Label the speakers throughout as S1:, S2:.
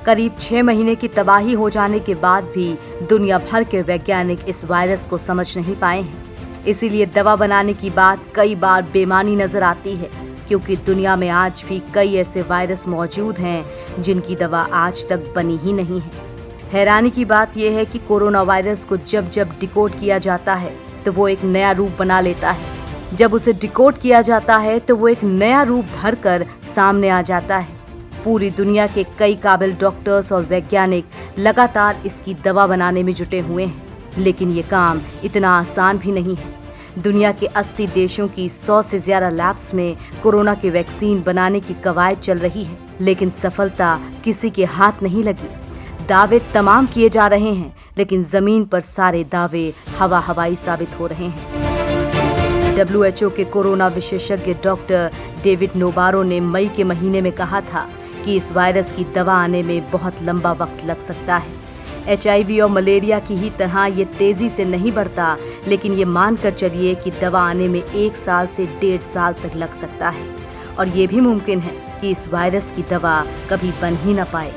S1: करीब 6 महीने की तबाही हो जाने के बाद भी दुनिया भर के वैज्ञानिक इस वायरस को समझ नहीं पाए हैं। इसीलिए दवा बनाने की बात कई बार बेमानी नजर आती है, क्योंकि दुनिया में आज भी कई ऐसे वायरस मौजूद हैं जिनकी दवा आज तक बनी ही नहीं है। हैरानी की बात यह है कि कोरोना वायरस को जब जब डिकोड किया जाता है तो वो एक नया रूप बना लेता है। जब उसे डिकोड किया जाता है तो वो एक नया रूप धरकर सामने आ जाता है। पूरी दुनिया के कई काबिल डॉक्टर्स और वैज्ञानिक लगातार इसकी दवा बनाने में जुटे हुए हैं, लेकिन ये काम इतना आसान भी नहीं है। दुनिया के 80 देशों की 100 से ज्यादा लैब्स में कोरोना की वैक्सीन बनाने की कवायद चल रही है, लेकिन सफलता किसी के हाथ नहीं लगी। दावे तमाम किए जा रहे हैं, लेकिन जमीन पर सारे दावे हवा हवाई साबित हो रहे हैं। WHO के कोरोना विशेषज्ञ डॉक्टर डेविड नोबारो ने मई के महीने में कहा था कि इस वायरस की दवा आने में बहुत लंबा वक्त लग सकता है। HIV और मलेरिया की ही तरह ये तेजी से नहीं बढ़ता, लेकिन ये मानकर चलिए कि दवा आने में 1 साल से 1.5 साल तक लग सकता है, और ये भी मुमकिन है कि इस वायरस की दवा कभी बन ही न पाए।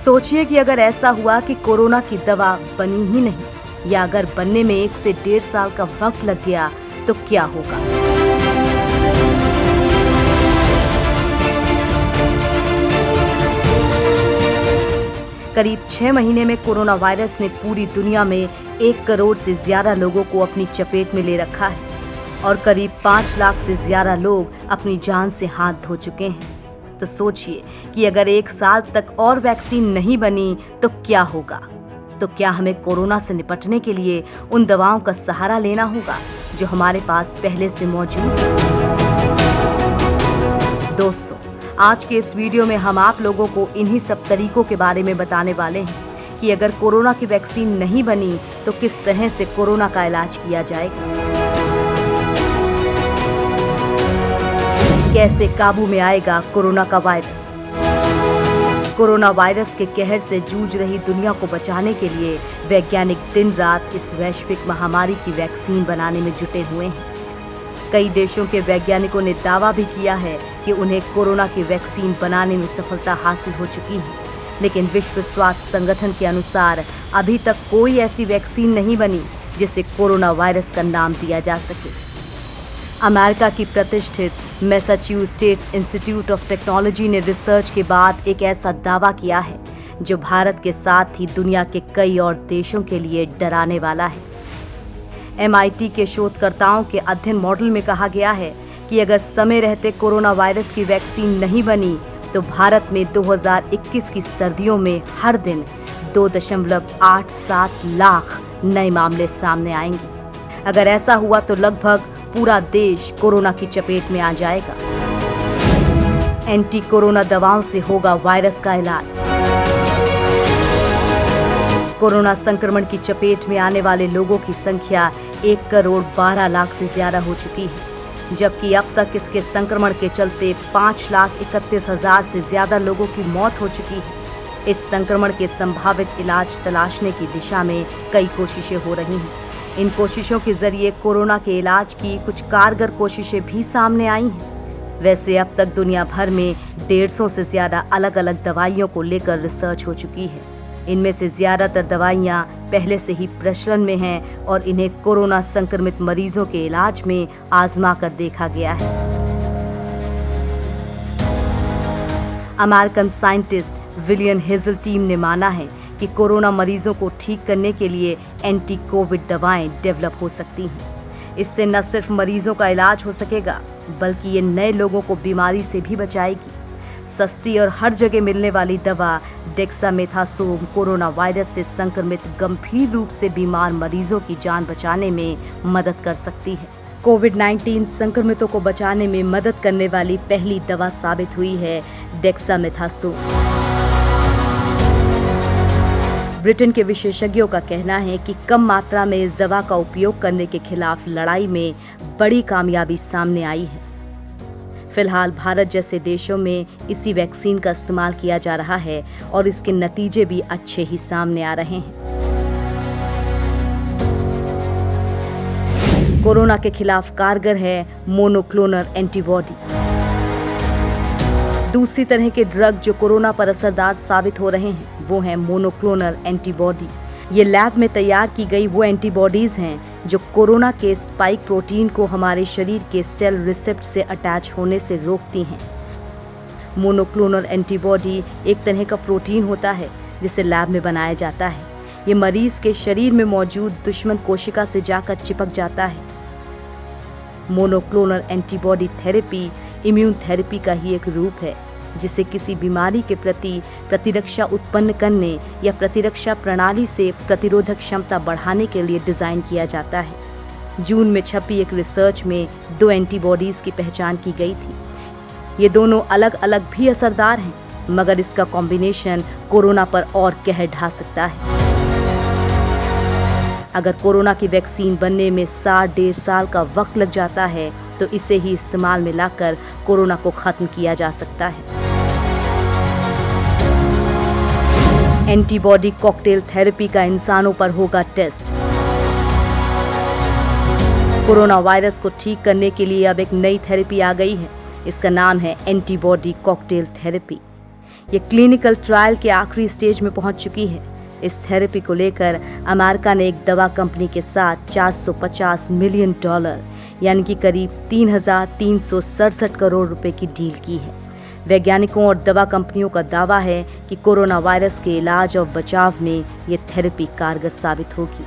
S1: सोचिए कि अगर ऐसा हुआ कि कोरोना की दवा बनी ही नहीं, या अगर बनने में 1 से 1.5 साल का वक्त लग गया तो क्या होगा। करीब 6 महीने में कोरोना वायरस ने पूरी दुनिया में 1 करोड़ से ज्यादा लोगों को अपनी चपेट में ले रखा है, और करीब 5 लाख से ज्यादा लोग अपनी जान से हाथ धो चुके हैं। तो सोचिए कि अगर 1 साल तक और वैक्सीन नहीं बनी तो क्या होगा। तो क्या हमें कोरोना से निपटने के लिए उन दवाओं का सहारा लेना होगा जो हमारे पास पहले से मौजूद है। दोस्तों, आज के इस वीडियो में हम आप लोगों को इन्हीं सब तरीकों के बारे में बताने वाले हैं कि अगर कोरोना की वैक्सीन नहीं बनी तो किस तरह से कोरोना का इलाज किया जाएगा, कैसे काबू में आएगा कोरोना का वायरस। कोरोना वायरस के कहर से जूझ रही दुनिया को बचाने के लिए वैज्ञानिक दिन रात इस वैश्विक महामारी की वैक्सीन बनाने में जुटे हुए हैं। कई देशों के वैज्ञानिकों ने दावा भी किया है कि उन्हें कोरोना की वैक्सीन बनाने में सफलता हासिल हो चुकी है, लेकिन विश्व स्वास्थ्य संगठन के अनुसार अभी तक कोई ऐसी वैक्सीन नहीं बनी जिसे कोरोना वायरस का नाम दिया जा सके। अमेरिका की प्रतिष्ठित मैसाचुसेट्स इंस्टीट्यूट ऑफ टेक्नोलॉजी ने रिसर्च के बाद एक ऐसा दावा किया है जो भारत के साथ ही दुनिया के कई और देशों के लिए डराने वाला है। MIT के शोधकर्ताओं के अध्ययन मॉडल में कहा गया है कि अगर समय रहते कोरोना वायरस की वैक्सीन नहीं बनी तो भारत में 2021 की सर्दियों में हर दिन 2.87 लाख नए मामले सामने आएंगे। अगर ऐसा हुआ तो लगभग पूरा देश कोरोना की चपेट में आ जाएगा। एंटी कोरोना दवाओं से होगा वायरस का इलाज। कोरोना संक्रमण की चपेट में आने वाले लोगों की संख्या 1 करोड़ 12 लाख से ज्यादा हो चुकी है, जबकि अब तक इसके संक्रमण के चलते 5,31,000 से ज्यादा लोगों की मौत हो चुकी है। इस संक्रमण के संभावित इलाज तलाशने की दिशा में कई कोशिशें हो रही हैं। इन कोशिशों के जरिए कोरोना के इलाज की कुछ कारगर कोशिशें भी सामने आई हैं। वैसे अब तक दुनिया भर में 150 से ज्यादा अलग अलग दवाइयों को लेकर रिसर्च हो चुकी है। इनमें से ज्यादातर दवाइयां पहले से ही प्रचलन में हैं और इन्हें कोरोना संक्रमित मरीजों के इलाज में आजमा कर देखा गया है। American scientist William hazel team ने माना है कि कोरोना मरीजों को ठीक करने के लिए एंटी कोविड दवाएं डेवलप हो सकती हैं। इससे न सिर्फ मरीजों का इलाज हो सकेगा, बल्कि ये नए लोगों को बीमारी से भी बचाएगी। सस्ती और हर जगह मिलने वाली दवा डेक्सामेथासोन कोरोना वायरस से संक्रमित गंभीर रूप से बीमार मरीजों की जान बचाने में मदद कर सकती है। कोविड-19 संक्रमितों को बचाने में मदद करने वाली पहली दवा साबित हुई है डेक्सामेथासोन। ब्रिटेन के विशेषज्ञों का कहना है कि कम मात्रा में इस दवा का उपयोग करने के खिलाफ लड़ाई में बड़ी कामयाबी सामने आई है। फिलहाल भारत जैसे देशों में इसी वैक्सीन का इस्तेमाल किया जा रहा है और इसके नतीजे भी अच्छे ही सामने आ रहे हैं। कोरोना के खिलाफ कारगर है मोनोक्लोनल एंटीबॉडी। दूसरी तरह के ड्रग जो कोरोना पर असरदार साबित हो रहे हैं वो हैं मोनोक्लोनल एंटीबॉडी। ये लैब में तैयार की गई वो एंटीबॉडीज हैं जो कोरोना के स्पाइक प्रोटीन को हमारे शरीर के सेल रिसेप्ट से अटैच होने से रोकती हैं। मोनोक्लोनल एंटीबॉडी एक तरह का प्रोटीन होता है जिसे लैब में बनाया जाता है। ये मरीज के शरीर में मौजूद दुश्मन कोशिका से जाकर चिपक जाता है। Monoclonal antibody therapy immune therapy का ही एक रूप है जिसे किसी बीमारी के प्रति प्रतिरक्षा उत्पन्न करने या प्रतिरक्षा प्रणाली से प्रतिरोधक क्षमता बढ़ाने के लिए डिज़ाइन किया जाता है। जून में छपी एक रिसर्च में 2 एंटीबॉडीज़ की पहचान की गई थी। ये दोनों अलग अलग भी असरदार हैं, मगर इसका कॉम्बिनेशन कोरोना पर और कहर ढा सकता है। अगर कोरोना की वैक्सीन बनने में 1.5 साल का वक्त लग जाता है तो इसे ही इस्तेमाल में लाकर कोरोना को खत्म किया जा सकता है। एंटीबॉडी कॉकटेल थेरेपी का इंसानों पर होगा टेस्ट। कोरोना वायरस को ठीक करने के लिए अब एक नई थेरेपी आ गई है। इसका नाम है एंटीबॉडी कॉकटेल थेरेपी। ये क्लिनिकल ट्रायल के आखिरी स्टेज में पहुंच चुकी है। इस थेरेपी को लेकर अमेरिका ने एक दवा कंपनी के साथ $450 मिलियन यानी कि करीब 3,367 करोड़ रुपए की डील की है। वैज्ञानिकों और दवा कंपनियों का दावा है कि कोरोना वायरस के इलाज और बचाव में ये थेरेपी कारगर साबित होगी।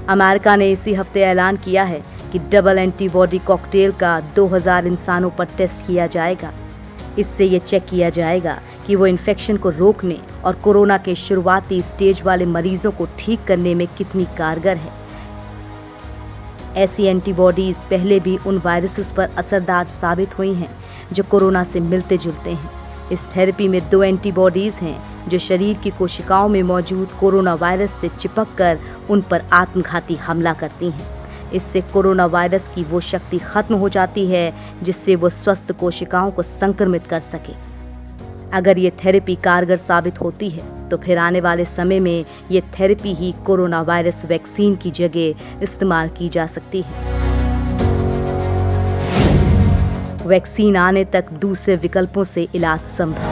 S1: अमेरिका ने इसी हफ्ते ऐलान किया है कि डबल एंटीबॉडी कॉकटेल का 2000 इंसानों पर टेस्ट किया जाएगा। इससे ये चेक किया जाएगा कि वो इन्फेक्शन को रोकने और कोरोना के शुरुआती स्टेज वाले मरीजों को ठीक करने में कितनी कारगर है। ऐसी एंटीबॉडीज पहले भी उन वायरसेस पर असरदार साबित हुई हैं जो कोरोना से मिलते जुलते हैं। इस थेरेपी में 2 एंटीबॉडीज हैं जो शरीर की कोशिकाओं में मौजूद कोरोना वायरस से चिपककर उन पर आत्मघाती हमला करती हैं। इससे कोरोना वायरस की वो शक्ति खत्म हो जाती है जिससे वो स्वस्थ कोशिकाओं को संक्रमित कर सके। अगर ये थेरेपी कारगर साबित होती है तो फिर आने वाले समय में ये थेरेपी ही कोरोना वायरस वैक्सीन की जगह इस्तेमाल की जा सकती है। वैक्सीन आने तक दूसरे विकल्पों से इलाज संभव।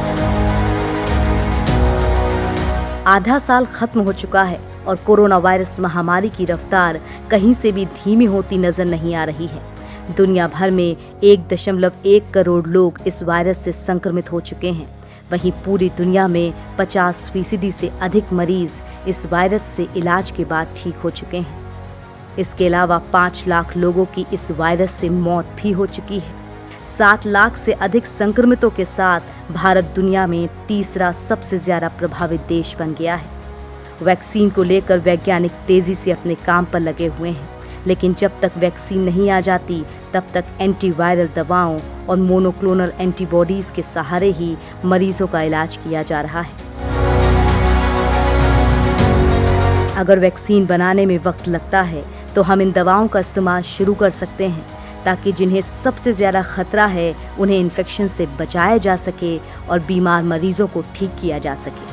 S1: आधा साल खत्म हो चुका है और कोरोना वायरस महामारी की रफ्तार कहीं से भी धीमी होती नजर नहीं आ रही है। दुनिया भर में 1.1 करोड़ लोग इस वायरस से संक्रमित हो चुके हैं। वहीं पूरी दुनिया में 50% से अधिक मरीज इस वायरस से इलाज के बाद ठीक हो चुके हैं। इसके अलावा 5 लाख लोगों की इस वायरस से मौत भी हो चुकी है। 7 लाख से अधिक संक्रमितों के साथ भारत दुनिया में तीसरा सबसे ज्यादा प्रभावित देश बन गया है। वैक्सीन को लेकर वैज्ञानिक तेजी से अपने काम पर लगे हुए हैं, लेकिन जब तक वैक्सीन नहीं आ जाती तब तक एंटीवायरल दवाओं और मोनोक्लोनल एंटीबॉडीज के सहारे ही मरीजों का इलाज किया जा रहा है। अगर वैक्सीन बनाने में वक्त लगता है तो हम इन दवाओं का इस्तेमाल शुरू कर सकते हैं ताकि जिन्हें सबसे ज़्यादा खतरा है उन्हें इन्फेक्शन से बचाया जा सके और बीमार मरीजों को ठीक किया जा सके।